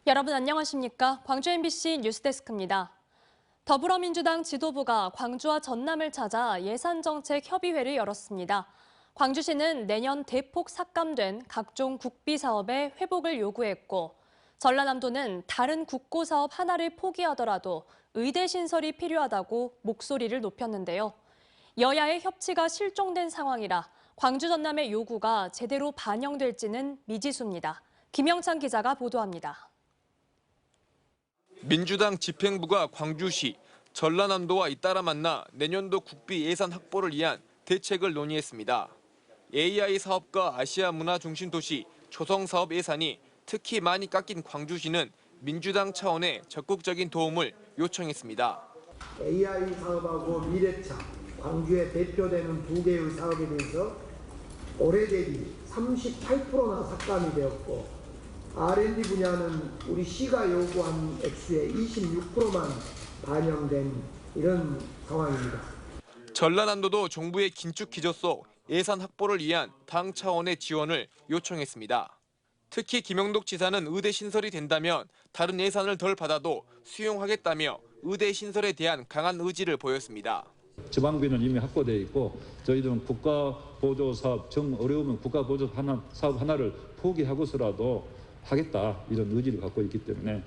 여러분 안녕하십니까? 광주 MBC 뉴스데스크입니다. 더불어민주당 지도부가 광주와 전남을 찾아 예산정책협의회를 열었습니다. 광주시는 내년 대폭 삭감된 각종 국비 사업의 회복을 요구했고, 전라남도는 다른 국고 사업 하나를 포기하더라도 의대 신설이 필요하다고 목소리를 높였는데요. 여야의 협치가 실종된 상황이라 광주 전남의 요구가 제대로 반영될지는 미지수입니다. 김영찬 기자가 보도합니다. 민주당 집행부가 광주시, 전라남도와 잇따라 만나 내년도 국비 예산 확보를 위한 대책을 논의했습니다. AI 사업과 아시아 문화 중심 도시 조성 사업 예산이 특히 많이 깎인 광주시는 민주당 차원의 적극적인 도움을 요청했습니다. AI 사업하고 미래차, 광주에 대표되는 두 개의 사업에 대해서 올해 대비 38%나 삭감이 되었고, R&D 분야는 우리 시가 요구한 액수의 26%만 반영된 이런 상황입니다. 전라남도도 정부의 긴축 기조 속 예산 확보를 위한 당 차원의 지원을 요청했습니다. 특히 김영덕 지사는 의대 신설이 된다면 다른 예산을 덜 받아도 수용하겠다며 의대 신설에 대한 강한 의지를 보였습니다. 지방비는 이미 확보되어 있고 저희들은 국가 보조 사업, 정 어려우면 국가 보조 사업 하나를 포기하고서라도 하겠다 이런 의지를 갖고 있기 때문에.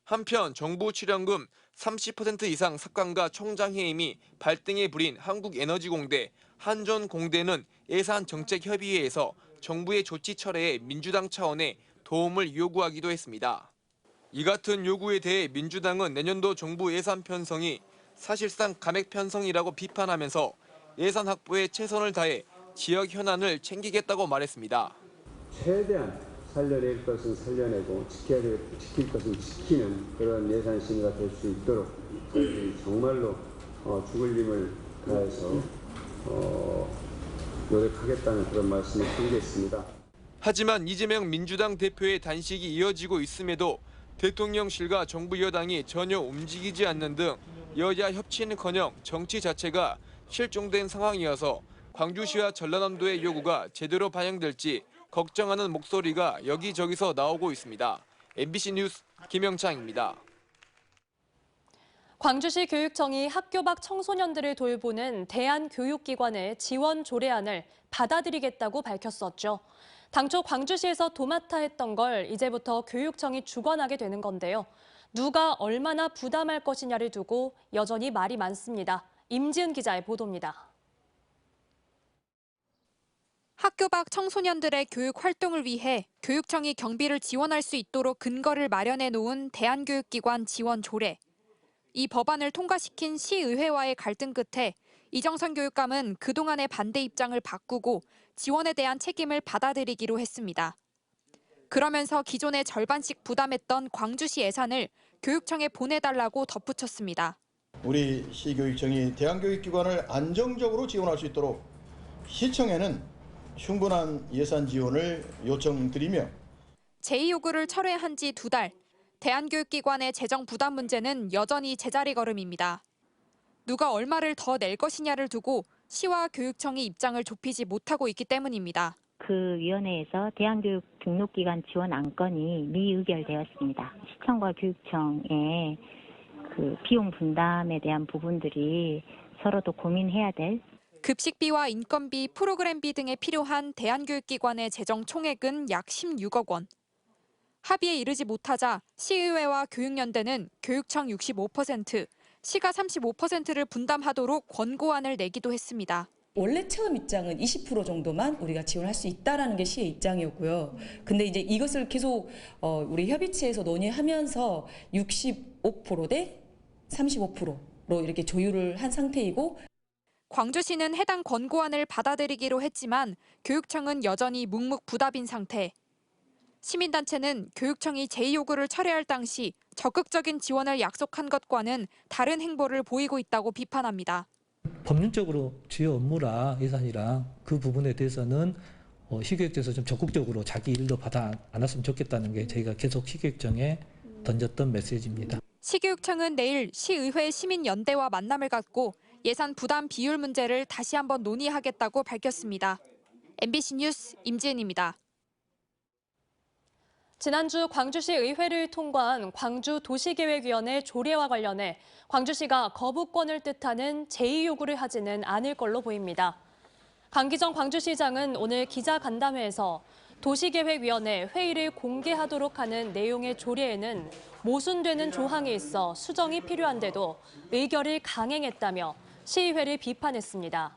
한편 정부 출연금 30% 이상 삭감과 총장해임이 발등에 불인 한국에너지공대, 한전공대는 예산정책협의회에서 정부의 조치 철회에 민주당 차원의 도움을 요구하기도 했습니다. 이 같은 요구에 대해 민주당은 내년도 정부 예산 편성이 사실상 감액 편성이라고 비판하면서 예산 확보에 최선을 다해 지역 현안을 챙기겠다고 말했습니다. 최대한 살려낼 것은 살려내고 지킬 것은 지키는 그런 예산 심의가 될 수 있도록 저희들이 정말로 죽을 힘을 다해서 노력하겠다는 그런 말씀을 드리겠습니다. 하지만 이재명 민주당 대표의 단식이 이어지고 있음에도 대통령실과 정부 여당이 전혀 움직이지 않는 등 여야 협치는커녕 정치 자체가 실종된 상황이어서 광주시와 전라남도의 요구가 제대로 반영될지 걱정하는 목소리가 여기저기서 나오고 있습니다. MBC 뉴스 김영창입니다. 광주시 교육청이 학교 밖 청소년들을 돌보는 대한교육기관의 지원 조례안을 받아들이겠다고 밝혔었죠. 당초 광주시에서 도맡아 했던 걸 이제부터 교육청이 주관하게 되는 건데요. 누가 얼마나 부담할 것이냐를 두고 여전히 말이 많습니다. 임지은 기자의 보도입니다. 학교 밖 청소년들의 교육 활동을 위해 교육청이 경비를 지원할 수 있도록 근거를 마련해 놓은 대한교육기관 지원 조례. 이 법안을 통과시킨 시의회와의 갈등 끝에 이정선 교육감은 그동안의 반대 입장을 바꾸고 지원에 대한 책임을 받아들이기로 했습니다. 그러면서 기존의 절반씩 부담했던 광주시 예산을 교육청에 보내달라고 덧붙였습니다. 우리 시교육청이 대한교육기관을 안정적으로 지원할 수 있도록 시청에는 충분한 예산 지원을 요청드리며 제2요구를 철회한 지 2달, 대한교육기관의 재정 부담 문제는 여전히 제자리 걸음입니다. 누가 얼마를 더 낼 것이냐를 두고 시와 교육청이 입장을 좁히지 못하고 있기 때문입니다. 그 위원회에서 대한교육 등록기관 지원 안건이 미의결되었습니다. 시청과 교육청의 그 비용 분담에 대한 부분들이 서로도 고민해야 될. 급식비와 인건비, 프로그램비 등에 필요한 대한교육기관의 재정 총액은 약 16억 원. 합의에 이르지 못하자 시의회와 교육연대는 교육청 65%, 시가 35%를 분담하도록 권고안을 내기도 했습니다. 원래 처음 입장은 20% 정도만 우리가 지원할 수 있다라는 게 시의 입장이었고요. 근데 이제 이것을 계속 우리 협의체에서 논의하면서 65% 대 35%로 이렇게 조율을 한 상태이고, 광주시는 해당 권고안을 받아들이기로 했지만 교육청은 여전히 묵묵부답인 상태. 시민단체는 교육청이 제2요구를 철회할 당시 적극적인 지원을 약속한 것과는 다른 행보를 보이고 있다고 비판합니다. 법률적으로 주요 업무라 예산이랑 그 부분에 대해서는 시교육청에서 좀 적극적으로 자기 일도 받아 안았으면 좋겠다는 게 저희가 계속 시교육청에 던졌던 메시지입니다. 시교육청은 내일 시의회 시민연대와 만남을 갖고 예산 부담 비율 문제를 다시 한번 논의하겠다고 밝혔습니다. MBC 뉴스 임지은입니다. 지난주 광주시 의회를 통과한 광주도시계획위원회 조례와 관련해 광주시가 거부권을 뜻하는 제2요구를 하지는 않을 걸로 보입니다. 강기정 광주시장은 오늘 기자간담회에서 도시계획위원회 회의를 공개하도록 하는 내용의 조례에는 모순되는 조항이 있어 수정이 필요한데도 의결을 강행했다며 시의회를 비판했습니다.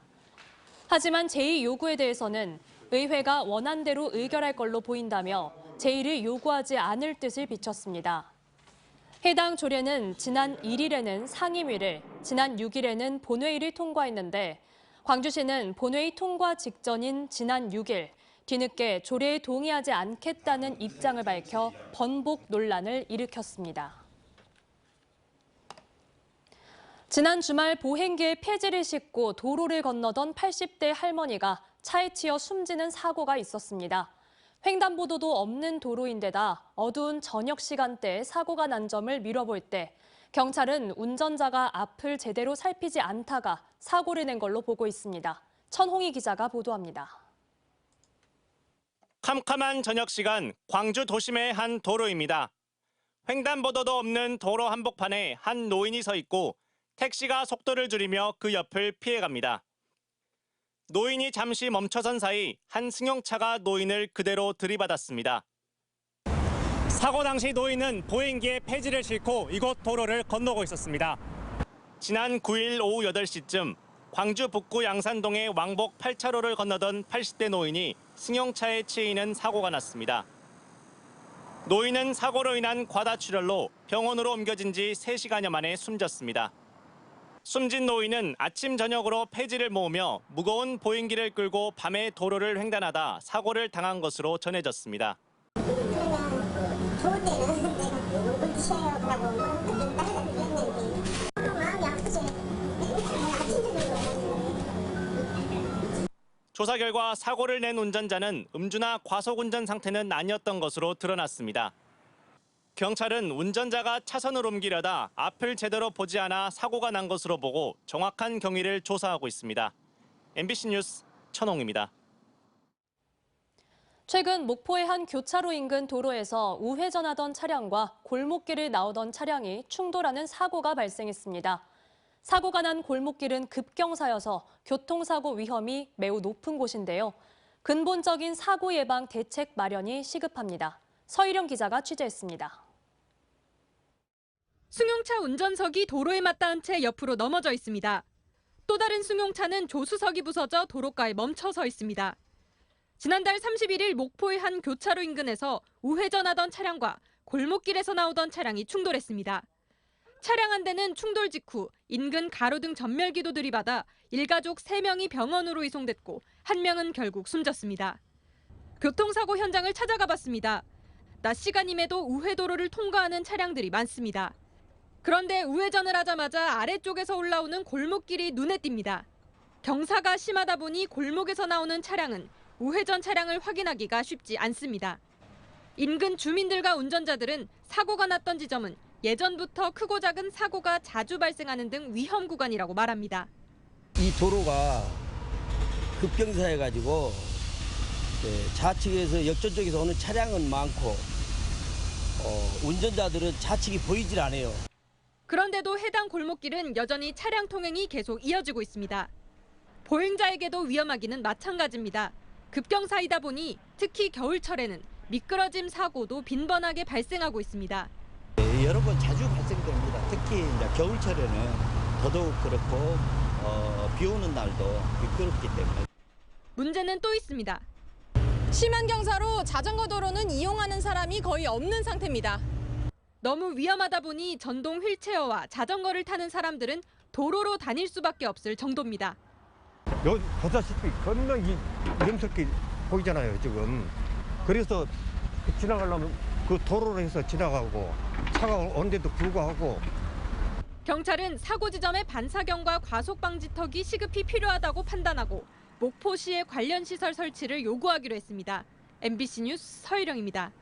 하지만 제2요구에 대해서는 의회가 원안대로 의결할 걸로 보인다며 제1을 요구하지 않을 뜻을 비췄습니다. 해당 조례는 지난 1일에는 상임위를, 지난 6일에는 본회의를 통과했는데 광주시는 본회의 통과 직전인 지난 6일 뒤늦게 조례에 동의하지 않겠다는 입장을 밝혀 번복 논란을 일으켰습니다. 지난 주말 보행기에 폐지를 싣고 도로를 건너던 80대 할머니가 차에 치여 숨지는 사고가 있었습니다. 횡단보도도 없는 도로인데다 어두운 저녁 시간대에 사고가 난 점을 미뤄볼 때 경찰은 운전자가 앞을 제대로 살피지 않다가 사고를 낸 걸로 보고 있습니다. 천홍희 기자가 보도합니다. 캄캄한 저녁 시간 광주 도심의 한 도로입니다. 횡단보도도 없는 도로 한복판에 한 노인이 서 있고 택시가 속도를 줄이며 그 옆을 피해갑니다. 노인이 잠시 멈춰선 사이 한 승용차가 노인을 그대로 들이받았습니다. 사고 당시 노인은 보행기에 폐지를 싣고 이곳 도로를 건너고 있었습니다. 지난 9일 오후 8시쯤 광주 북구 양산동의 왕복 8차로를 건너던 80대 노인이 승용차에 치이는 사고가 났습니다. 노인은 사고로 인한 과다출혈로 병원으로 옮겨진 지 3시간여 만에 숨졌습니다. 숨진 노인은 아침 저녁으로 폐지를 모으며 무거운 보행기를 끌고 밤에 도로를 횡단하다 사고를 당한 것으로 전해졌습니다. 조사 결과 사고를 낸 운전자는 음주나 과속운전 상태는 아니었던 것으로 드러났습니다. 경찰은 운전자가 차선을 옮기려다 앞을 제대로 보지 않아 사고가 난 것으로 보고 정확한 경위를 조사하고 있습니다. MBC 뉴스 천홍입니다. 최근 목포의 한 교차로 인근 도로에서 우회전하던 차량과 골목길을 나오던 차량이 충돌하는 사고가 발생했습니다. 사고가 난 골목길은 급경사여서 교통사고 위험이 매우 높은 곳인데요. 근본적인 사고 예방 대책 마련이 시급합니다. 서희령 기자가 취재했습니다. 승용차 운전석이 도로에 맞닿은 채 옆으로 넘어져 있습니다. 또 다른 승용차는 조수석이 부서져 도로가에 멈춰 서 있습니다. 지난달 31일 목포의 한 교차로 인근에서 우회전하던 차량과 골목길에서 나오던 차량이 충돌했습니다. 차량 한 대는 충돌 직후 인근 가로등 전멸기도 들이받아 일가족 3명이 병원으로 이송됐고 한 명은 결국 숨졌습니다. 교통사고 현장을 찾아가 봤습니다. 낮 시간임에도 우회도로를 통과하는 차량들이 많습니다. 그런데 우회전을 하자마자 아래쪽에서 올라오는 골목길이 눈에 띕니다. 경사가 심하다 보니 골목에서 나오는 차량은 우회전 차량을 확인하기가 쉽지 않습니다. 인근 주민들과 운전자들은 사고가 났던 지점은 예전부터 크고 작은 사고가 자주 발생하는 등 위험 구간이라고 말합니다. 이 도로가 급경사해가지고 좌측에서 역전 쪽에서 오는 차량은 많고 운전자들은 좌측이 보이질 않아요. 그런데도 해당 골목길은 여전히 차량 통행이 계속 이어지고 있습니다. 보행자에게도 위험하기는 마찬가지입니다. 급경사이다 보니 특히 겨울철에는 미끄러짐 사고도 빈번하게 발생하고 있습니다. 여러 번 자주 발생됩니다. 특히 이제 겨울철에는 더더욱 그렇고 비 오는 날도 미끄럽기 때문에. 문제는 또 있습니다. 심한 경사로 자전거 도로는 이용하는 사람이 거의 없는 상태입니다. 너무 위험하다 보니 전동 휠체어와 자전거를 타는 사람들은 도로로 다닐 수밖에 없을 정도입니다. 여기 보다시피 겁나 위험스럽게 보이잖아요, 지금. 그래서 지나가려면 그 도로로 해서 지나가고 차가 오는데도 불구하고. 경찰은 사고 지점의 반사경과 과속 방지턱이 시급히 필요하다고 판단하고 목포시의 관련 시설 설치를 요구하기로 했습니다. MBC 뉴스 서희령입니다.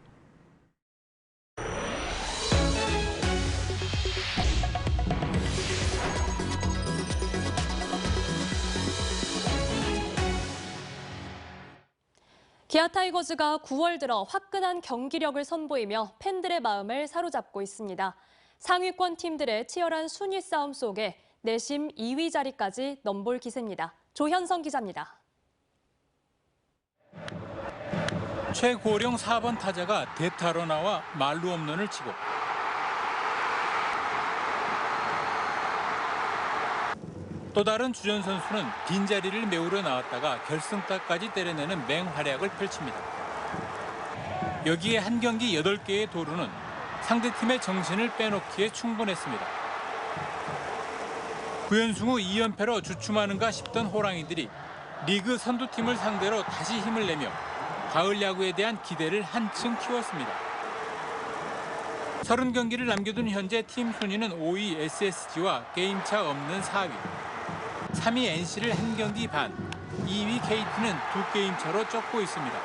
기아 타이거즈가 9월 들어 화끈한 경기력을 선보이며 팬들의 마음을 사로잡고 있습니다. 상위권 팀들의 치열한 순위 싸움 속에 내심 2위 자리까지 넘볼 기세입니다. 조현성 기자입니다. 최고령 4번 타자가 대타로 나와 말루 홈런을 치고 또 다른 주전 선수는 빈자리를 메우러 나왔다가 결승타까지 때려내는 맹활약을 펼칩니다. 여기에 한 경기 8개의 도루는 상대팀의 정신을 빼놓기에 충분했습니다. 9연승 후 2연패로 주춤하는가 싶던 호랑이들이 리그 선두팀을 상대로 다시 힘을 내며 가을 야구에 대한 기대를 한층 키웠습니다. 30경기를 남겨둔 현재 팀 순위는 5위 SSG와 게임차 없는 4위. 3위 NC를 1경기 반, 2위 KT는 2게임 차로 쫓고 있습니다.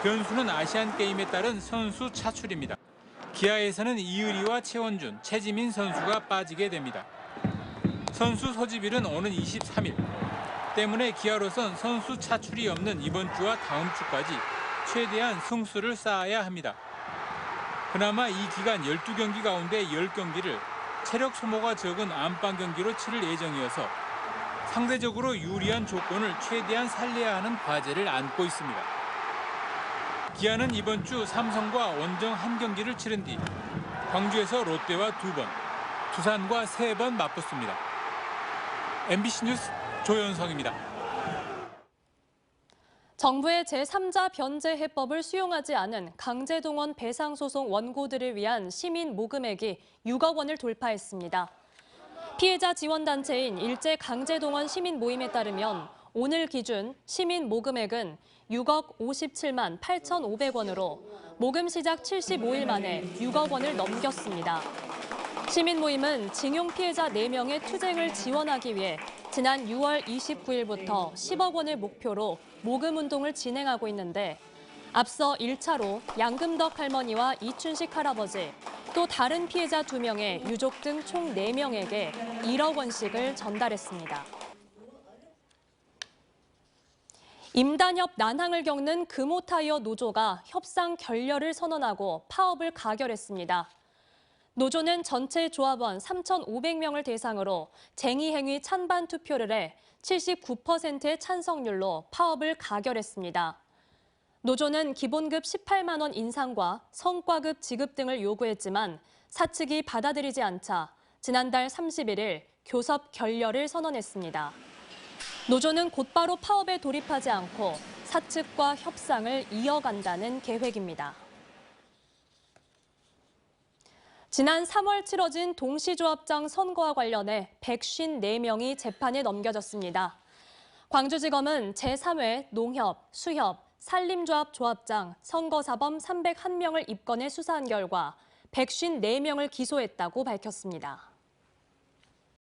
변수는 아시안게임에 따른 선수 차출입니다. 기아에서는 이의리와 최원준, 최지민 선수가 빠지게 됩니다. 선수 소집일은 오는 23일. 때문에 기아로선 선수 차출이 없는 이번 주와 다음 주까지 최대한 승수를 쌓아야 합니다. 그나마 이 기간 12경기 가운데 10경기를 체력 소모가 적은 안방 경기로 치를 예정이어서 상대적으로 유리한 조건을 최대한 살려야 하는 과제를 안고 있습니다. 기아는 이번 주 삼성과 원정 1경기를 치른 뒤 광주에서 롯데와 2번, 두산과 3번 맞붙습니다. MBC 뉴스 조현성입니다. 정부의 제3자 변제 해법을 수용하지 않은 강제동원 배상소송 원고들을 위한 시민 모금액이 6억 원을 돌파했습니다. 피해자 지원단체인 일제강제동원 시민 모임에 따르면 오늘 기준 시민 모금액은 6억 57만 8,500원으로 모금 시작 75일 만에 6억 원을 넘겼습니다. 시민 모임은 징용 피해자 4명의 투쟁을 지원하기 위해 지난 6월 29일부터 10억 원을 목표로 모금 운동을 진행하고 있는데 앞서 1차로 양금덕 할머니와 이춘식 할아버지, 또 다른 피해자 2명의 유족 등 총 4명에게 1억 원씩을 전달했습니다. 임단협 난항을 겪는 금호타이어 노조가 협상 결렬을 선언하고 파업을 가결했습니다. 노조는 전체 조합원 3,500명을 대상으로 쟁의 행위 찬반 투표를 해 79%의 찬성률로 파업을 가결했습니다. 노조는 기본급 18만 원 인상과 성과급 지급 등을 요구했지만 사측이 받아들이지 않자 지난달 31일 교섭 결렬을 선언했습니다. 노조는 곧바로 파업에 돌입하지 않고 사측과 협상을 이어간다는 계획입니다. 지난 3월 치러진 동시조합장 선거와 관련해 154명이 재판에 넘겨졌습니다. 광주지검은 제3회 농협, 수협, 산림조합 조합장 선거사범 301명을 입건해 수사한 결과 154명을 기소했다고 밝혔습니다.